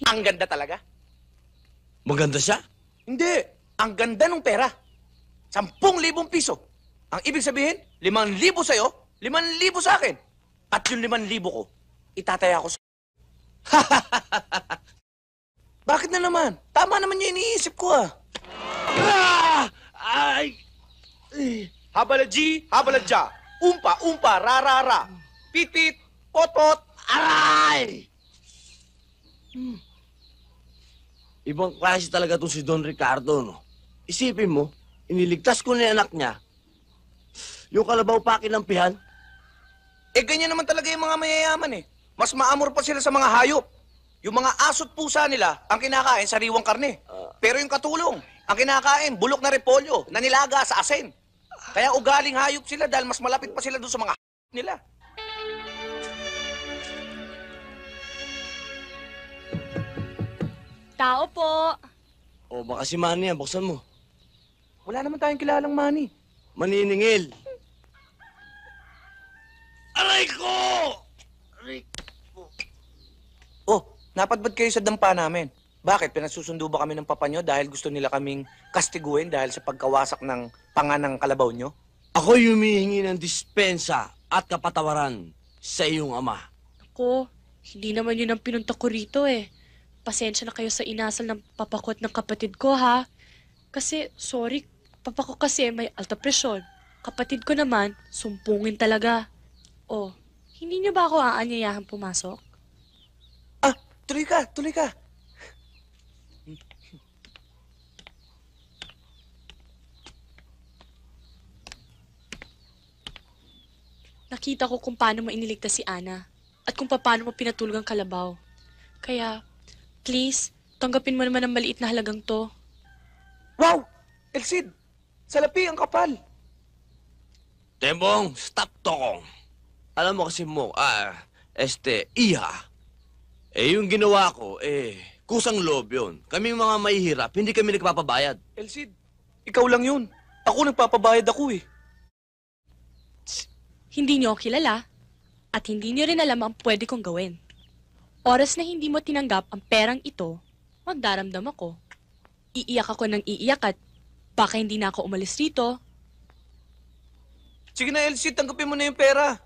Ang ganda talaga. Maganda siya? Hindi. Ang ganda ng pera. 10,000 piso. Ang ibig sabihin, 5,000 sa'yo, 5,000 sa akin. At yung 5,000 ko, itataya ko sa... Bakit na naman? Tama naman yung iniisip ko ah. Ah! Ay! Habalaji, habaladja. Umpa, umpa, ra. Pit, pot. Aray! Ibang klase talaga itong si Don Ricardo, no? Isipin mo, iniligtas ko na yung anak niya. Yung kalabaw pa kinampihan. Eh, ganyan naman talaga yung mga mayayaman eh. Mas maamor pa sila sa mga hayop. Yung mga aso't pusa nila, ang kinakain, sariwang karne. Pero yung katulong, ang kinakain, bulok na repolyo, na nilaga sa asin. Kaya ugaling hayop sila dahil mas malapit pa sila doon sa mga nila. Tao po. O baka si Manny yan, buksan mo. Wala naman tayong kilalang Manny. Maniningil. Aray ko! Aray. Oh, napadbad kayo sa dampa namin. Bakit? Pinasusundo ba kami ng papa nyo dahil gusto nila kaming kastiguin dahil sa pagkawasak ng panganang kalabaw nyo? Ako humihingi ng dispensa at kapatawaran sa iyong ama. Ako, hindi naman yun ang pinunta ko rito eh. Pasensya na kayo sa inasal ng papakot ng kapatid ko ha. Kasi, sorry, papa ko kasi may alta presyon. Kapatid ko naman, sumpungin talaga. Oh, hindi niyo ba ako aanyayahan pumasok? Ah, tuloy ka. Nakita ko kung paano mo iniligtas si Ana at kung paano mo pinatulog ang kalabaw. Kaya, please, tanggapin mo naman ang maliit na halagang to. Wow! Elsid! Salapi ang kapal! Tembong, stop tokong. Alam mo kasi mo, iha. Yung ginawa ko, kusang loob yun. Kaming mga mahihirap, hindi kami nagpapabayad. Elsid, ikaw lang yun. Ako nagpapabayad ako eh. Hindi niyo ako kilala at hindi niyo rin alam ang pwede kong gawin. Oras na hindi mo tinanggap ang perang ito, magdaramdam ako. Iiyak ako ng iiyak at baka hindi na ako umalis rito. Sige na, Elsie, tanggapin mo na yung pera.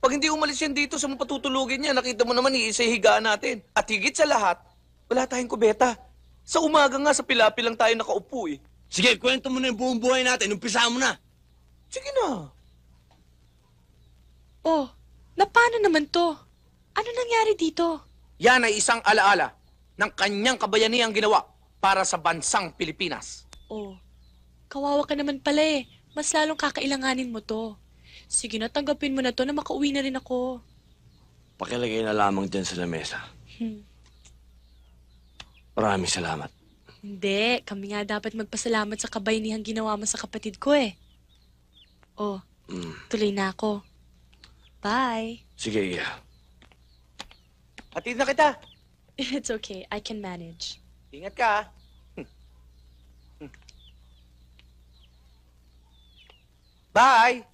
Pag hindi umalis yan dito sa mga patutulugin niya, nakita mo naman iisa higaan natin. At higit sa lahat, wala tayong kubeta. Sa umaga nga, sa pilapi lang tayo nakaupo eh. Sige, kwento mo na yung buong buhay natin. Umpisa mo na. Sige na. Oh, na paano naman to? Ano nangyari dito? Yan ay isang alaala ng kanyang kabayaniang ginawa para sa bansang Pilipinas. Oh, kawawa ka naman pala eh. Mas lalong kakailanganin mo to. Sige na, tanggapin mo na to na makauwi na rin ako. Pakilagay na lamang dyan sa lamesa. Maraming salamat. Hindi, kami nga dapat magpasalamat sa kabayanihang ginawa mo sa kapatid ko eh. Oh, tuloy na ako. Bye. Sige, Iha. Hatid na kita. It's okay, I can manage. Ingat ka. Bye.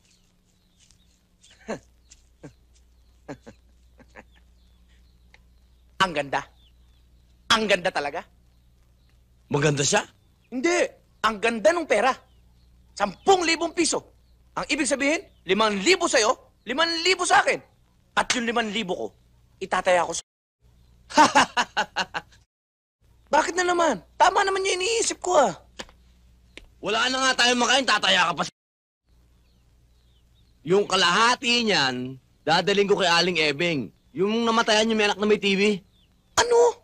Ang ganda. Ang ganda talaga. Maganda siya? Hindi. Ang ganda ng pera. 10,000 piso. Ang ibig sabihin, 5,000 sa'yo, 5,000 sa akin. At yung 5,000 ko, itataya ko sa... Bakit na naman? Tama naman yung iniisip ko ah. Wala na nga tayong makain, tataya ka pa. Yung kalahati niyan, dadaling ko kay Aling Ebeng. Yung namatayan yung may anak na may TV. Ano?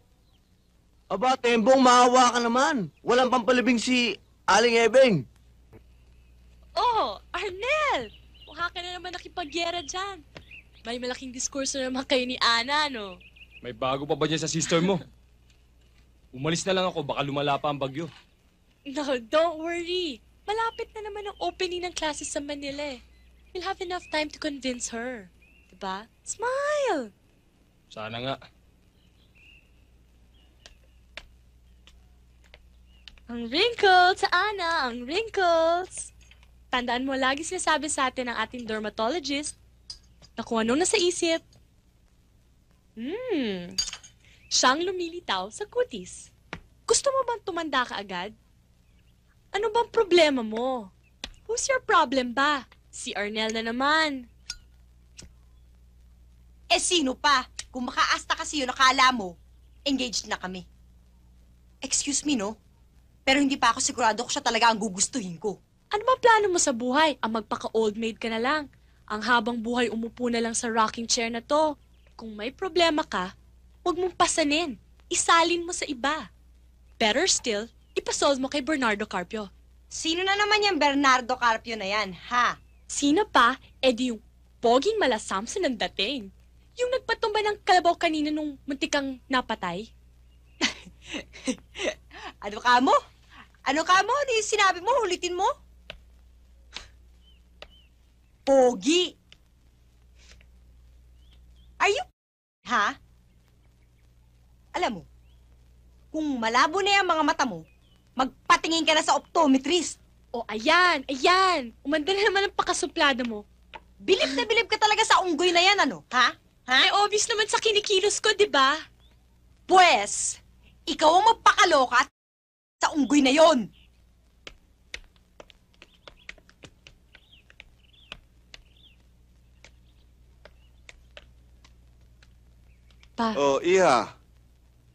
Aba, Tembong, maawa ka naman. Walang pampalibing si Aling Ebeng. Oh, Arnel! Mukha ka na naman nakipagyera dyan. May malaking diskurso naman kayo ni Ana, no? May bago pa ba dyan sa sister mo? Umalis na lang ako, baka lumala pa ang bagyo. No, don't worry. Malapit na naman ang opening ng classes sa Manila eh. You'll have enough time to convince her. Diba? Smile! Sana nga. Ang wrinkles, Ana, ang wrinkles. Tandaan mo, lagi sinasabi sa atin ng ating dermatologist na kung anong nasa isip. Siyang lumilitaw sa kutis. Gusto mo bang tumanda ka agad? Ano bang problema mo? Who's your problem ba? Si Arnel na naman. Eh, sino pa? Kung makaasta kasi yun, nakala mo, engaged na kami. Excuse me, no? Pero hindi pa ako sigurado kung siya talaga ang gugustuhin ko. Ano ba plano mo sa buhay? Ang magpaka-old maid ka na lang. Ang habang buhay umupo na lang sa rocking chair na to. Kung may problema ka, huwag mong pasanin. Isalin mo sa iba. Better still, ipasolve mo kay Bernardo Carpio. Sino na naman yung Bernardo Carpio na yan, ha? Sino pa? Eh di yung poging mala Samson ang dating. Yung nagpatumba ng kalabaw kanina nung muntikang napatay. Ano ka mo? Ano ka mo? Ano yung sinabi mo? Ulitin mo? Pogi. Are you ha? Alam mo, kung malabo na yung mga mata mo, magpatingin ka na sa optometrist. O ayan, ayan. Umanda na naman ang pakasuplada mo. Bilib na bilib ka talaga sa unggoy na yan, ano? Ha? Ha? Eh obvious naman sa kinikilos ko, di ba? Pues, ikaw ang magpakaloka at sa unggoy na yon. Pa, Oh, Iha.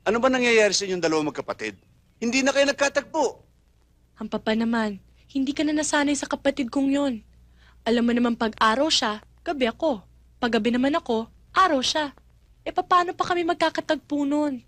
Ano ba nangyayari sa inyong dalawang magkapatid? Hindi na kayo nagkatagpo. ang papa naman, hindi ka na nasanay sa kapatid kong yon. Alam mo naman pag araw siya, gabi ako. Pag gabi naman ako, araw siya. Eh paano pa kami magkakatagpo nun?